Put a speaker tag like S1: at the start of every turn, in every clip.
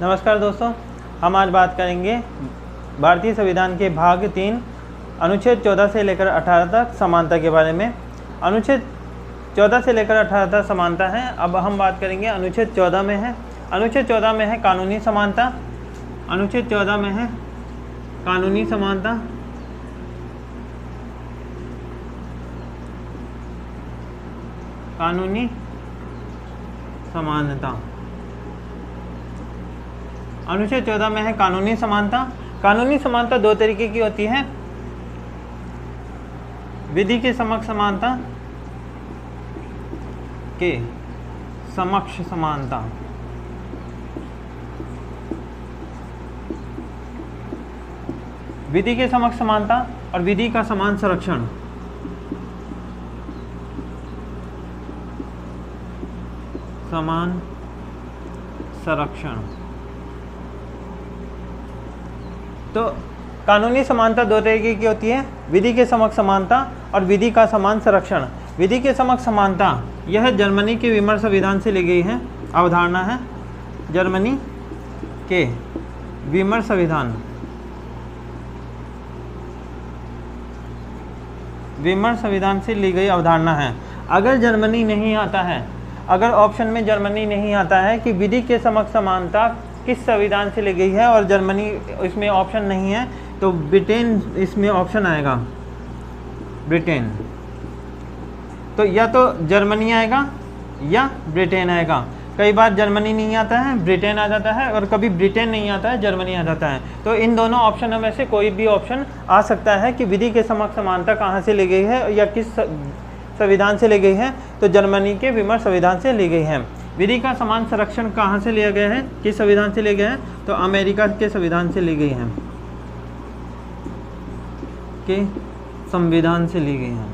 S1: नमस्कार दोस्तों, हम आज बात करेंगे भारतीय संविधान के भाग 3 अनुच्छेद 14 से लेकर 18 तक समानता के बारे में। अनुच्छेद 14 से लेकर 18 तक समानता है। अब हम बात करेंगे अनुच्छेद 14 में है। अनुच्छेद 14 में है कानूनी समानता। अनुच्छेद 14 में है कानूनी समानता। कानूनी समानता। अनुच्छेद 14 में है कानूनी समानता। कानूनी समानता दो तरीके की होती है, विधि के समक्ष समानता, के समक्ष समानता। विधि के समक्ष समानता और विधि का समान संरक्षण। समान संरक्षण। तो कानूनी समानता दो तरीके की होती है, विधि के समक्ष समानता और विधि का समान संरक्षण। विधि के समक्ष समानता यह जर्मनी के विमर संविधान से ली गई है, अवधारणा है। जर्मनी के विमर संविधान, विमर संविधान से ली गई अवधारणा है। अगर जर्मनी नहीं आता है, अगर ऑप्शन में जर्मनी नहीं आता है कि विधि के समक्ष समानता किस संविधान से ली गई है और जर्मनी इसमें ऑप्शन नहीं है, तो ब्रिटेन इसमें ऑप्शन आएगा, ब्रिटेन। तो या तो जर्मनी आएगा या ब्रिटेन आएगा। कई बार जर्मनी नहीं आता है, ब्रिटेन आ जाता है, और कभी ब्रिटेन नहीं आता है, जर्मनी आ जाता है। तो इन दोनों ऑप्शनों में से कोई भी ऑप्शन आ सकता है कि विधि के समक्ष समानता कहाँ से ली गई है या किस संविधान से ली गई है। तो जर्मनी के विमर संविधान से ली गई है। विधि का समान संरक्षण कहाँ से लिया गया है, किस संविधान से लिया गया है, तो अमेरिका के संविधान से ली गई है, के संविधान से ली गई है।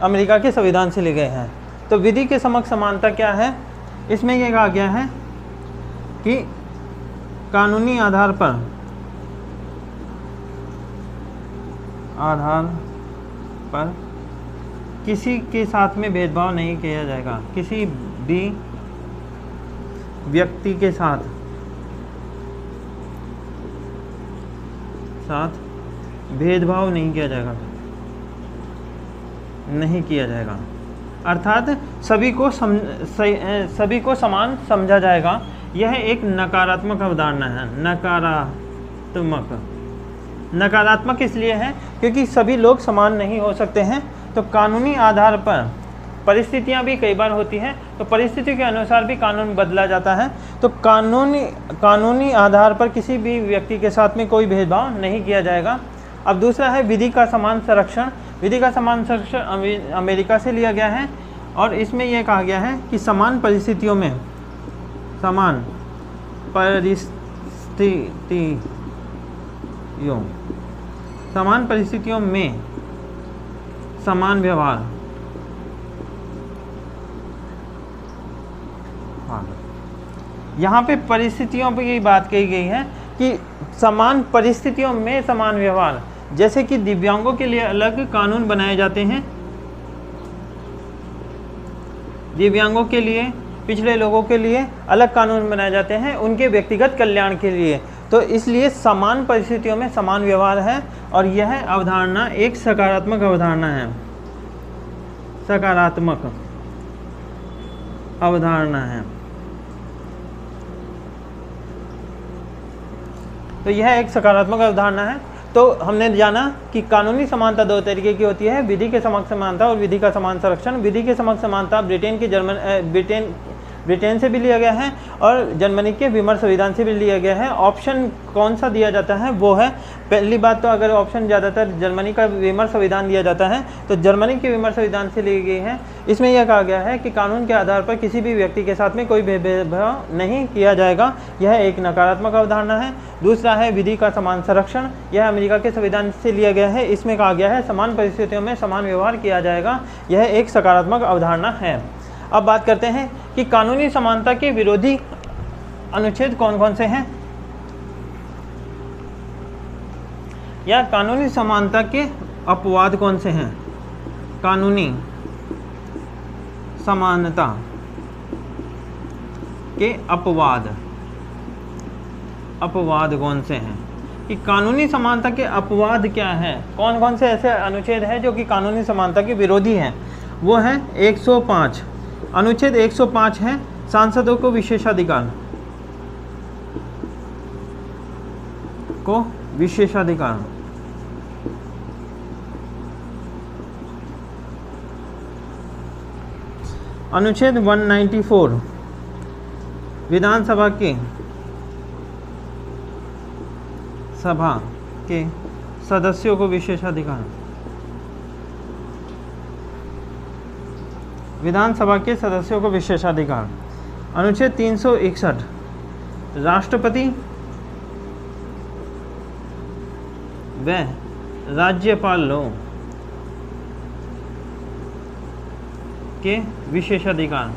S1: अमेरिका के संविधान से ली गए हैं। तो विधि के समक्ष समानता क्या है, इसमें यह कहा गया है कि कानूनी आधार पर किसी के साथ में भेदभाव नहीं किया जाएगा। किसी भी व्यक्ति के साथ भेदभाव नहीं किया जाएगा, नहीं किया जाएगा। अर्थात सभी को समान समझा जाएगा। यह एक नकारात्मक अवधारणा है। नकारात्मक इसलिए है क्योंकि सभी लोग समान नहीं हो सकते हैं। तो कानूनी आधार पर परिस्थितियां भी कई बार होती हैं, तो परिस्थिति के अनुसार भी कानून बदला जाता है। तो कानूनी आधार पर किसी भी व्यक्ति के साथ में कोई भेदभाव नहीं किया जाएगा। अब दूसरा है विधि का समान संरक्षण। विधि का समान संरक्षण अमेरिका से लिया गया है, और इसमें यह कहा गया है कि समान परिस्थितियों में समान व्यवहार। यहाँ पे परिस्थितियों की बात कही गई है कि समान परिस्थितियों में समान व्यवहार। जैसे कि दिव्यांगों के लिए अलग कानून बनाए जाते हैं, दिव्यांगों के लिए, पिछड़े लोगों के लिए अलग कानून बनाए जाते हैं उनके व्यक्तिगत कल्याण के लिए। तो इसलिए समान परिस्थितियों में समान व्यवहार है, और यह अवधारणा एक सकारात्मक अवधारणा है। सकारात्मक अवधारणा है। तो यह एक सकारात्मक अवधारणा है। तो हमने जाना कि कानूनी समानता दो तरीके की होती है, विधि के समक्ष समानता और विधि का समान संरक्षण। विधि के समक्ष समानता ब्रिटेन से भी लिया गया है और जर्मनी के विमर संविधान से भी लिया गया है। ऑप्शन कौन सा दिया जाता है वो है, पहली बात तो अगर ऑप्शन ज़्यादातर जर्मनी का विमर संविधान दिया जाता है तो जर्मनी के विमर संविधान से ली गई है। इसमें यह कहा गया है कि कानून के आधार पर किसी भी व्यक्ति के साथ में कोई भेदभाव नहीं किया जाएगा। यह एक नकारात्मक अवधारणा है। दूसरा है विधि का समान संरक्षण। यह अमेरिका के संविधान से लिया गया है। इसमें कहा गया है समान परिस्थितियों में समान व्यवहार किया जाएगा। यह एक सकारात्मक अवधारणा है। अब बात करते हैं कि कानूनी समानता के विरोधी अनुच्छेद कौन कौन से हैं, या कानूनी समानता के अपवाद कौन से हैं। कानूनी समानता के अपवाद कौन से हैं, कि कानूनी समानता के अपवाद क्या है, कौन कौन से ऐसे अनुच्छेद हैं जो कि कानूनी समानता के विरोधी हैं। वो है 105, अनुच्छेद 105 है सांसदों को विशेषाधिकार अनुच्छेद 194 विधानसभा के सदस्यों को विशेषाधिकार, विधानसभा के सदस्यों को विशेषाधिकार। अनुच्छेद 361 राष्ट्रपति व राज्यपालों के विशेषाधिकार।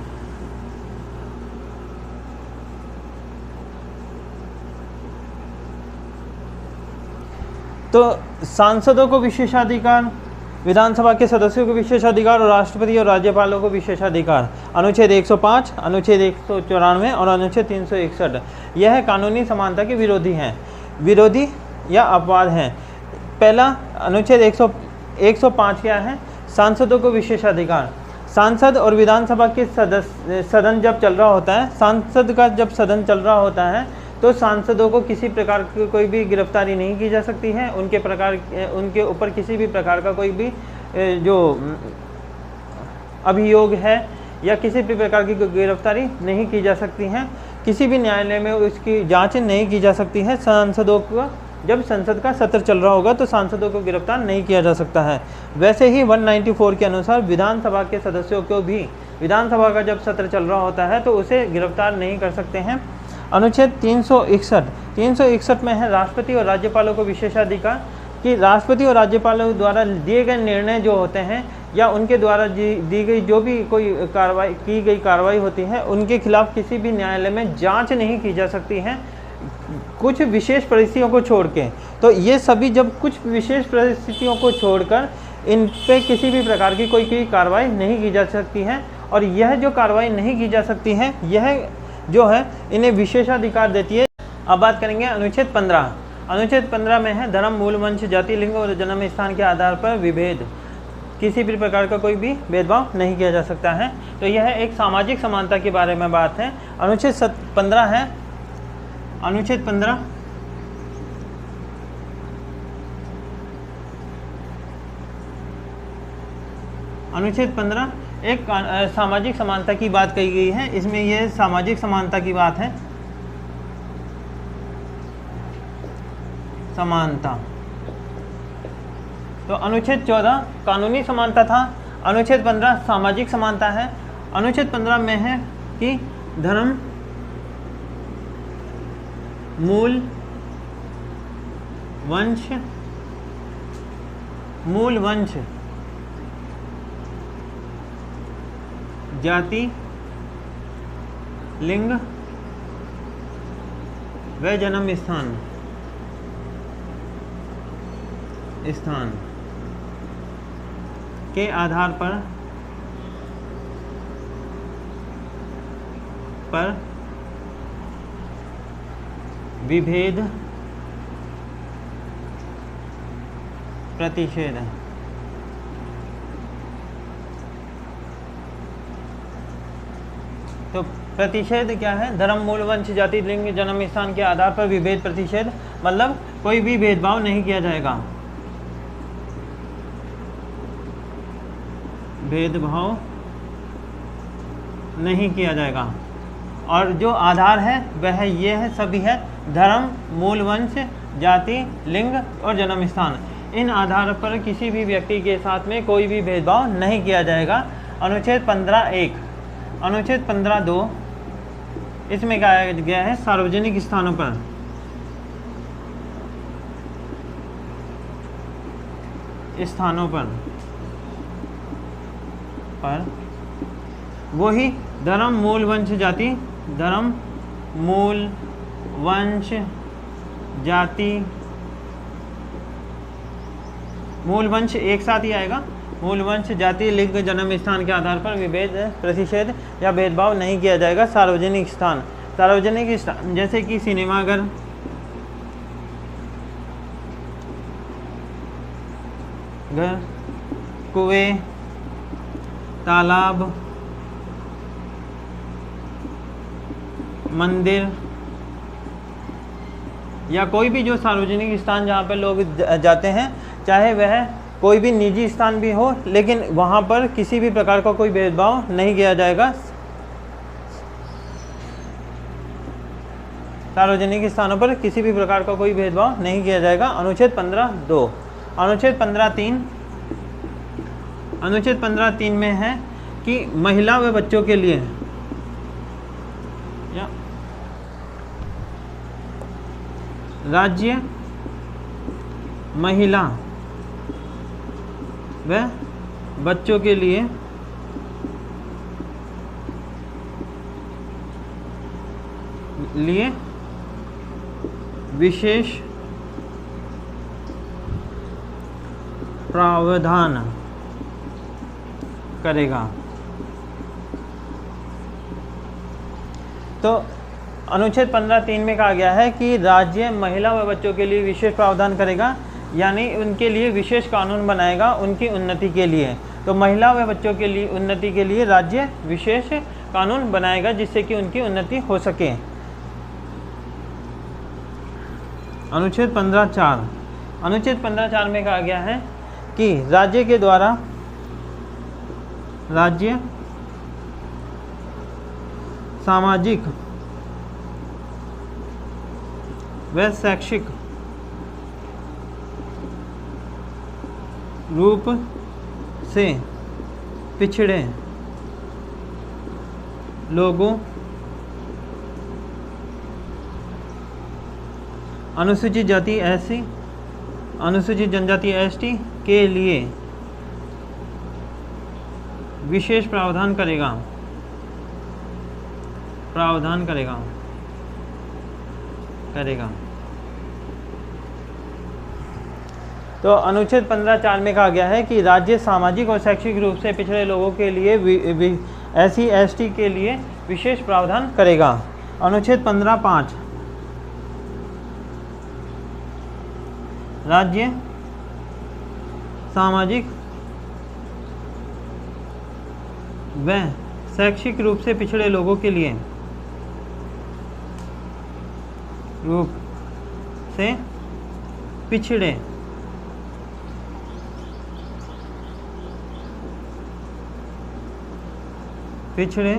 S1: तो सांसदों को विशेषाधिकार, विधानसभा के सदस्यों को विशेषाधिकार और राष्ट्रपति और राज्यपालों को विशेषाधिकार अनुच्छेद 105, अनुच्छेद 194 और अनुच्छेद 361 यह कानूनी समानता के विरोधी हैं, विरोधी या अपवाद हैं। पहला अनुच्छेद 105 क्या है, सांसदों को विशेषाधिकार। सांसद और विधानसभा के सदन जब चल रहा होता है, सांसद का जब सदन चल रहा होता है तो सांसदों को किसी प्रकार की कोई भी गिरफ्तारी नहीं की जा सकती है, उनके ऊपर किसी भी प्रकार का कोई भी जो अभियोग है या किसी भी प्रकार की गिरफ्तारी नहीं की जा सकती है, किसी भी न्यायालय में उसकी जांच नहीं की जा सकती है। सांसदों को जब संसद का सत्र चल रहा होगा तो सांसदों को गिरफ्तार नहीं किया जा सकता है। वैसे ही 194 के अनुसार विधानसभा के सदस्यों को भी विधानसभा का जब सत्र चल रहा होता है तो उसे गिरफ्तार नहीं कर सकते हैं। अनुच्छेद 361 में है राष्ट्रपति और राज्यपालों को विशेषाधिकार, कि राष्ट्रपति और राज्यपालों द्वारा दिए गए निर्णय जो होते हैं या उनके द्वारा दी गई जो भी कोई कार्रवाई होती है उनके खिलाफ किसी भी न्यायालय में जांच नहीं की जा सकती है, कुछ विशेष परिस्थितियों को छोड़ के। तो ये सभी जब कुछ विशेष परिस्थितियों को छोड़कर इन पे किसी भी प्रकार की कोई कार्रवाई नहीं की जा सकती है, और यह जो कार्रवाई नहीं की जा सकती है यह जो है इन्हें विशेषाधिकार देती है। अब बात करेंगे अनुच्छेद 15। अनुच्छेद 15 में है धर्म, मूल, वंश, जाति, लिंग और जन्म स्थान के आधार पर विभेद, किसी भी प्रकार का कोई भी भेदभाव नहीं किया जा सकता है। तो यह एक सामाजिक समानता के बारे में बात है। अनुच्छेद 15 है, अनुच्छेद 15 एक सामाजिक समानता की बात कही गई है। इसमें यह सामाजिक समानता की बात है, समानता। तो अनुच्छेद 14 कानूनी समानता था, अनुच्छेद 15 सामाजिक समानता है। अनुच्छेद 15 में है कि धर्म, मूल, वंश, जाति, लिंग व जन्म स्थान के आधार पर विभेद, प्रतिषेध। तो प्रतिषेध क्या है, धर्म, मूल, वंश, जाति, लिंग, जन्म स्थान के आधार पर विभेद, प्रतिषेध मतलब कोई भी भेदभाव नहीं किया जाएगा, भेदभाव नहीं किया जाएगा। और जो आधार है वह ये है, सभी है धर्म, मूल, वंश, जाति, लिंग और जन्म स्थान। इन आधार पर किसी भी व्यक्ति के साथ में कोई भी भेदभाव नहीं किया जाएगा। अनुच्छेद 15(1), अनुच्छेद 15(2) इसमें कहा गया है सार्वजनिक स्थानों पर वही धर्म, मूल, वंश, जाति, धर्म, मूल, वंश, जाति, मूल, वंश एक साथ ही आएगा, मूल वंश, जाति, लिंग, जन्म स्थान के आधार पर विभेद, प्रतिषेध या भेदभाव नहीं किया जाएगा। सार्वजनिक स्थान, सार्वजनिक स्थान जैसे कि सिनेमाघर, घर, कुएं, तालाब, मंदिर या कोई भी जो सार्वजनिक स्थान जहाँ पर लोग जाते हैं, चाहे वह कोई भी निजी स्थान भी हो, लेकिन वहाँ पर किसी भी प्रकार का कोई भेदभाव नहीं किया जाएगा। सार्वजनिक स्थानों पर किसी भी प्रकार का कोई भेदभाव नहीं किया जाएगा। अनुच्छेद 15(2). अनुच्छेद 15(3), अनुच्छेद 15(3) में है कि महिला व बच्चों के लिए या राज्य महिला व बच्चों के लिए विशेष प्रावधान करेगा। तो अनुच्छेद 15(3) में कहा गया है कि राज्य महिला व बच्चों के लिए विशेष प्रावधान करेगा, यानी उनके लिए विशेष कानून बनाएगा उनकी उन्नति के लिए। तो महिला व बच्चों के लिए उन्नति के लिए राज्य विशेष कानून बनाएगा जिससे कि उनकी उन्नति हो सके। अनुच्छेद 15(4), अनुच्छेद 15(4) में कहा गया है कि राज्य के द्वारा राज्य सामाजिक व शैक्षिक रूप से पिछड़े लोगों, अनुसूचित जाति SC, अनुसूचित जनजाति ST के लिए विशेष प्रावधान करेगा, तो अनुच्छेद 15(4) में कहा गया है कि राज्य सामाजिक और शैक्षिक रूप से पिछड़े लोगों के लिए SC ST के लिए विशेष प्रावधान करेगा। अनुच्छेद 15(5), राज्य सामाजिक व शैक्षिक रूप से पिछड़े लोगों के लिए पिछड़े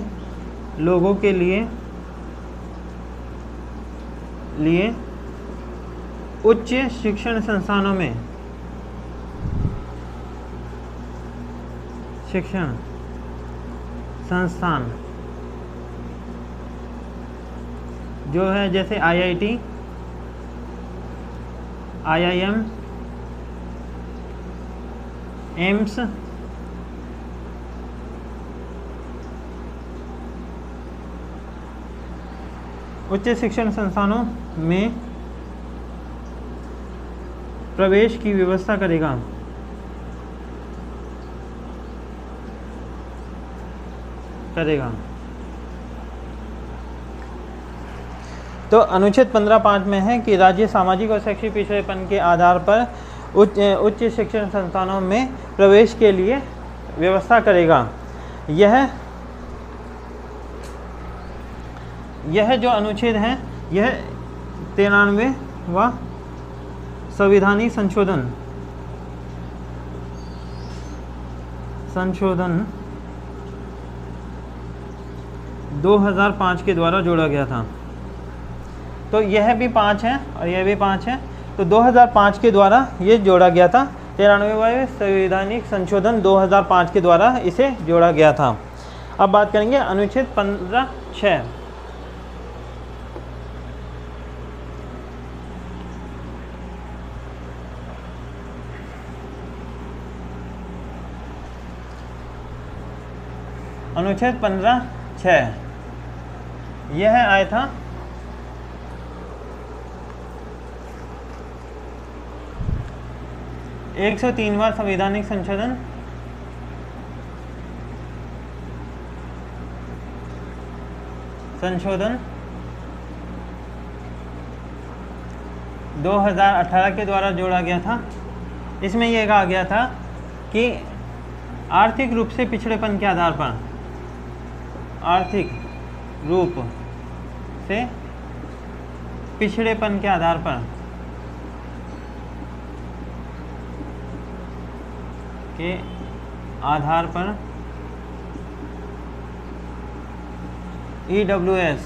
S1: लोगों के लिए उच्च शिक्षण संस्थानों में संस्थान जो है जैसे IIT, IIM, एम्स, उच्च शिक्षण संस्थानों में प्रवेश की व्यवस्था करेगा। तो अनुच्छेद 15(5) में है कि राज्य सामाजिक और शैक्षिक पिछड़ेपन के आधार पर उच्च शिक्षण संस्थानों में प्रवेश के लिए व्यवस्था करेगा। यह जो अनुच्छेद है यह 93वां संविधानिक संशोधन 2005 के द्वारा जोड़ा गया था। तो यह भी 5 है और यह भी 5 है, तो 2005 के द्वारा ये जोड़ा गया था। 93वां संविधानिक संशोधन 2005 के द्वारा इसे जोड़ा गया था। अब बात करेंगे अनुच्छेद 15(6). अनुच्छेद 15(6) यह आया था 103वां संवैधानिक संशोधन संशोधन 2018 के द्वारा जोड़ा गया था। इसमें यह कहा गया था कि आर्थिक रूप से पिछड़ेपन के आधार पर, आर्थिक रूप से पिछड़ेपन के आधार पर EWS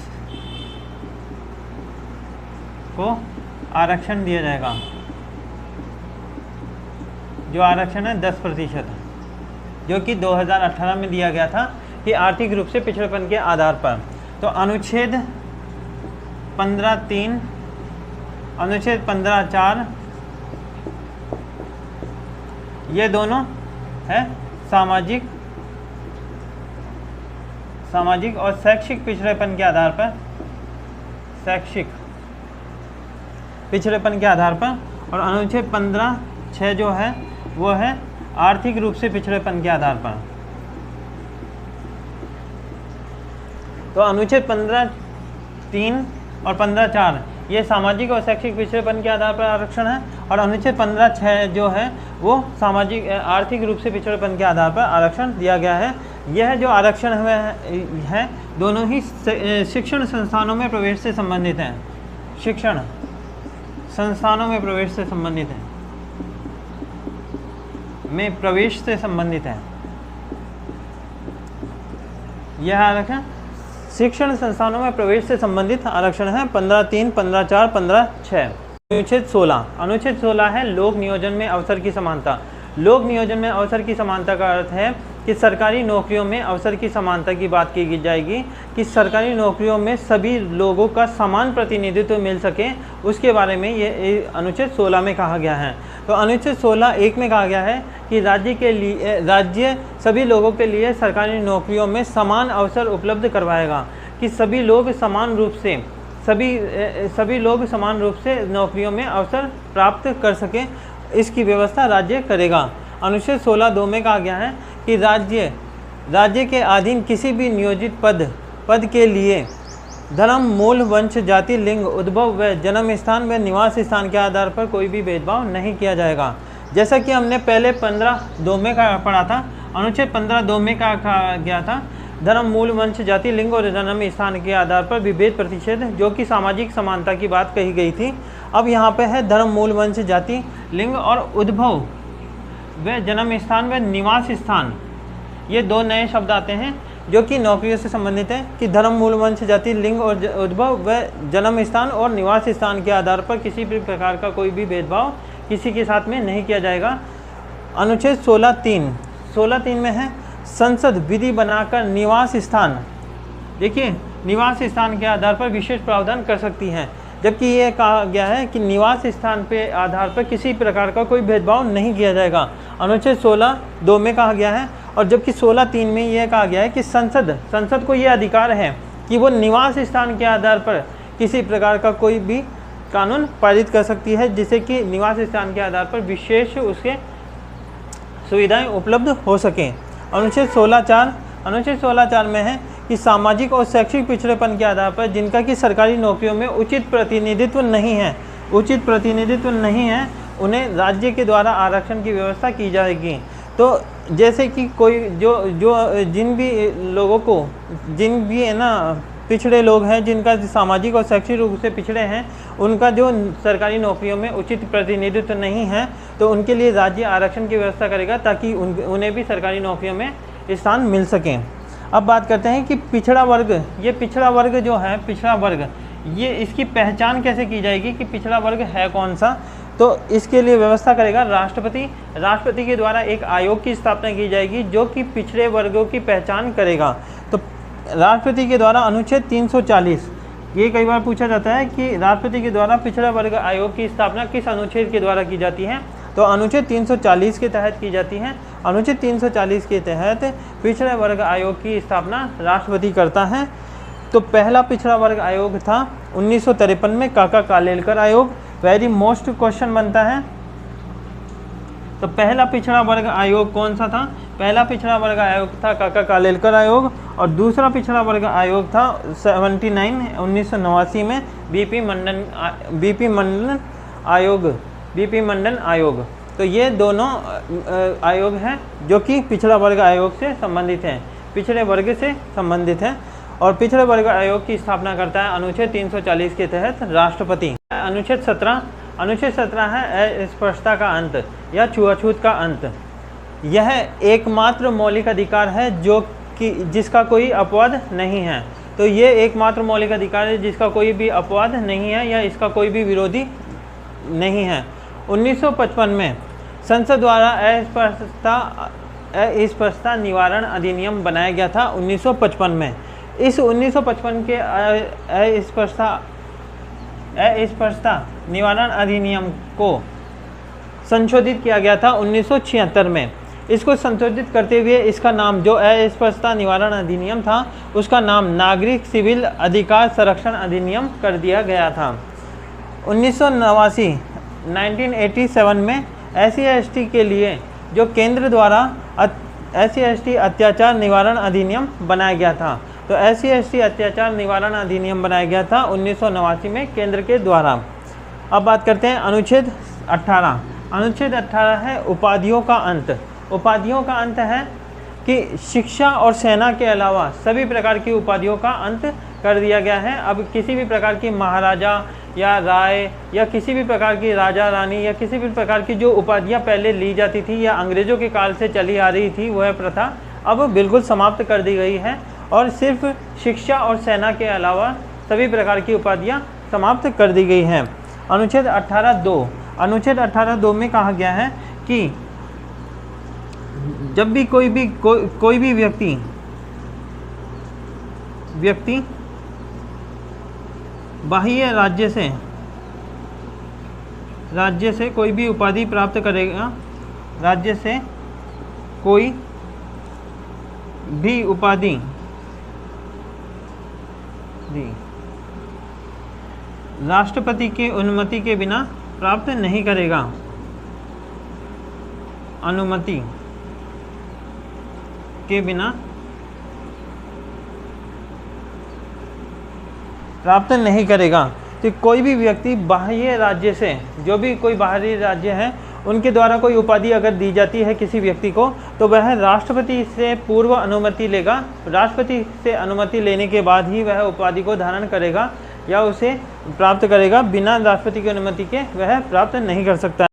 S1: को आरक्षण दिया जाएगा। जो आरक्षण है 10%, जो कि 2018 में दिया गया था कि आर्थिक रूप से पिछड़ेपन के आधार पर। तो अनुच्छेद 15(3), अनुच्छेद 15(4), ये दोनों है सामाजिक और शैक्षिक पिछड़ेपन के आधार पर, शैक्षिक पिछड़ेपन के आधार पर। और अनुच्छेद 15(6) जो है वो है आर्थिक रूप से पिछड़ेपन के आधार पर। तो अनुच्छेद 15(3) और 15(4) ये सामाजिक और शैक्षिक पिछड़ेपन के आधार पर आरक्षण है, और अनुच्छेद 15(6) जो है वो आर्थिक रूप से पिछड़ेपन के आधार पर आरक्षण दिया गया है। यह जो आरक्षण है दोनों ही शिक्षण संस्थानों में प्रवेश से संबंधित हैं, शिक्षण संस्थानों में प्रवेश से संबंधित है, में प्रवेश से संबंधित है। यह आरक्षण शिक्षण संस्थानों में प्रवेश से संबंधित आरक्षण है। 15(3), 15(4), 15(6). अनुच्छेद 16, अनुच्छेद 16 है लोक नियोजन में अवसर की समानता। लोक नियोजन में अवसर की समानता का अर्थ है कि सरकारी नौकरियों में अवसर की समानता की बात की जाएगी, कि सरकारी नौकरियों में सभी लोगों का समान प्रतिनिधित्व मिल सके, उसके बारे में ये अनुच्छेद 16 में कहा गया है। तो अनुच्छेद 16(1) में कहा गया है कि राज्य सभी लोगों के लिए सरकारी नौकरियों में समान अवसर उपलब्ध करवाएगा, कि सभी लोग समान रूप से नौकरियों में अवसर प्राप्त कर सकें, इसकी व्यवस्था राज्य करेगा। अनुच्छेद 16(2) में कहा गया है कि राज्य के अधीन किसी भी नियोजित पद के लिए धर्म, मूल, वंश, जाति, लिंग, उद्भव व जन्म स्थान व निवास स्थान के आधार पर कोई भी भेदभाव नहीं किया जाएगा। जैसा कि हमने पहले 15(2) में पढ़ा था, अनुच्छेद 15(2) में कहा गया था धर्म, मूल, वंश, जाति, लिंग और जन्म स्थान के आधार पर विभेद प्रतिषेध, जो कि सामाजिक समानता की बात कही गई थी। अब यहाँ पे है धर्म, मूल, वंश, जाति, लिंग और उद्भव व जन्म स्थान व निवास स्थान। ये दो नए शब्द आते हैं जो कि नौकरियों से संबंधित है, कि धर्म, मूल, वंश, जाति, लिंग और उद्भव व जन्म स्थान और निवास स्थान के आधार पर किसी भी प्रकार का कोई भी भेदभाव किसी के साथ में नहीं किया जाएगा। अनुच्छेद 16(3) में है संसद विधि बनाकर निवास स्थान, देखिए निवास स्थान के आधार पर विशेष प्रावधान कर सकती है, जबकि ये कहा गया है कि निवास स्थान पे आधार पर किसी प्रकार का कोई भेदभाव नहीं किया जाएगा। अनुच्छेद 16(2) में कहा गया है, और जबकि 16(3) में यह कहा गया है कि संसद को यह अधिकार है कि वो निवास स्थान के आधार पर किसी प्रकार का कोई भी कानून पारित कर सकती है, जिससे कि निवास स्थान के आधार पर विशेष उसके सुविधाएं उपलब्ध हो सकें। अनुच्छेद 16(4) में है कि सामाजिक और शैक्षिक पिछड़ेपन के आधार पर जिनका कि सरकारी नौकरियों में उचित प्रतिनिधित्व नहीं है, उन्हें राज्य के द्वारा आरक्षण की व्यवस्था की जाएगी। तो जैसे कि कोई जिन भी है ना पिछड़े लोग हैं, जिनका सामाजिक और शैक्षिक रूप से पिछड़े हैं, उनका जो सरकारी नौकरियों में उचित प्रतिनिधित्व नहीं है, तो उनके लिए राज्य आरक्षण की व्यवस्था करेगा ताकि उन्हें भी सरकारी नौकरियों में स्थान मिल सकें। अब बात करते हैं कि पिछड़ा वर्ग, ये पिछड़ा वर्ग जो है, पिछड़ा वर्ग, ये इसकी पहचान कैसे की जाएगी कि पिछड़ा वर्ग है कौन सा। तो इसके लिए व्यवस्था करेगा राष्ट्रपति के द्वारा एक आयोग की स्थापना की जाएगी जो कि पिछड़े वर्गों की पहचान करेगा। तो राष्ट्रपति के द्वारा अनुच्छेद 340, ये कई बार पूछा जाता है कि राष्ट्रपति के द्वारा पिछड़ा वर्ग आयोग की स्थापना किस अनुच्छेद के द्वारा की जाती है, तो अनुच्छेद 340 के तहत की जाती है। अनुच्छेद 340 के तहत पिछड़ा वर्ग आयोग की स्थापना राष्ट्रपति करता है। तो पहला पिछड़ा वर्ग आयोग था 1953 में काका कालेलकर आयोग। वेरी मोस्ट क्वेश्चन बनता है। तो पहला पिछड़ा वर्ग आयोग कौन सा था? पहला पिछड़ा वर्ग आयोग था काका कालेलकर आयोग, और दूसरा पिछड़ा वर्ग आयोग था 1989 में बीपी मंडन आयोग। तो ये दोनों आयोग हैं जो कि पिछड़ा वर्ग आयोग से संबंधित हैं, पिछड़े वर्ग से संबंधित हैं। और पिछड़े वर्ग आयोग की स्थापना करता है अनुच्छेद 340 के तहत राष्ट्रपति। अनुच्छेद 17 है अस्पृश्यता का अंत या छुआछूत का अंत। यह एकमात्र मौलिक अधिकार है जो कि जिसका कोई अपवाद नहीं है। तो ये एकमात्र मौलिक अधिकार है जिसका कोई भी अपवाद नहीं है या इसका कोई भी विरोधी नहीं है। 1955 में संसद द्वारा अस्पृश्यता निवारण अधिनियम बनाया गया था 1955 में। इस 1955 के अस्पृश्यता निवारण अधिनियम को संशोधित किया गया था 1976 में। इसको संशोधित करते हुए इसका नाम, जो अस्पृश्यता निवारण अधिनियम था, उसका नाम नागरिक सिविल अधिकार संरक्षण अधिनियम कर दिया गया था। 1987 में SC/ST के लिए जो केंद्र द्वारा SC/ST अत्याचार निवारण अधिनियम बनाया गया था। तो SC/ST अत्याचार निवारण अधिनियम बनाया गया था 1989 में केंद्र के द्वारा। अब बात करते हैं अनुच्छेद 18। अनुच्छेद 18 है उपाधियों का अंत। उपाधियों का अंत है कि शिक्षा और सेना के अलावा सभी प्रकार की उपाधियों का अंत कर दिया गया है। अब किसी भी प्रकार की महाराजा या राय या किसी भी प्रकार की राजा रानी या किसी भी प्रकार की जो उपाधियां पहले ली जाती थी या अंग्रेज़ों के काल से चली आ रही थी, वह प्रथा अब बिल्कुल समाप्त कर दी गई है और सिर्फ शिक्षा और सेना के अलावा सभी प्रकार की उपाधियां समाप्त कर दी गई हैं। अनुच्छेद 18(2) अनुच्छेद 18(2) में कहा गया है कि जब भी कोई भी व्यक्ति बाह्य राज्य से कोई भी उपाधि प्राप्त करेगा, राज्य से कोई भी उपाधि राष्ट्रपति की अनुमति के बिना प्राप्त नहीं करेगा। अनुमति के बिना प्राप्त नहीं करेगा। तो कोई भी व्यक्ति बाह्य राज्य से, जो भी कोई बाहरी राज्य है, उनके द्वारा कोई उपाधि अगर दी जाती है किसी व्यक्ति को, तो वह राष्ट्रपति से पूर्व अनुमति लेगा। राष्ट्रपति से अनुमति लेने के बाद ही वह उपाधि को धारण करेगा या उसे प्राप्त करेगा। बिना राष्ट्रपति की अनुमति के वह प्राप्त नहीं कर सकता।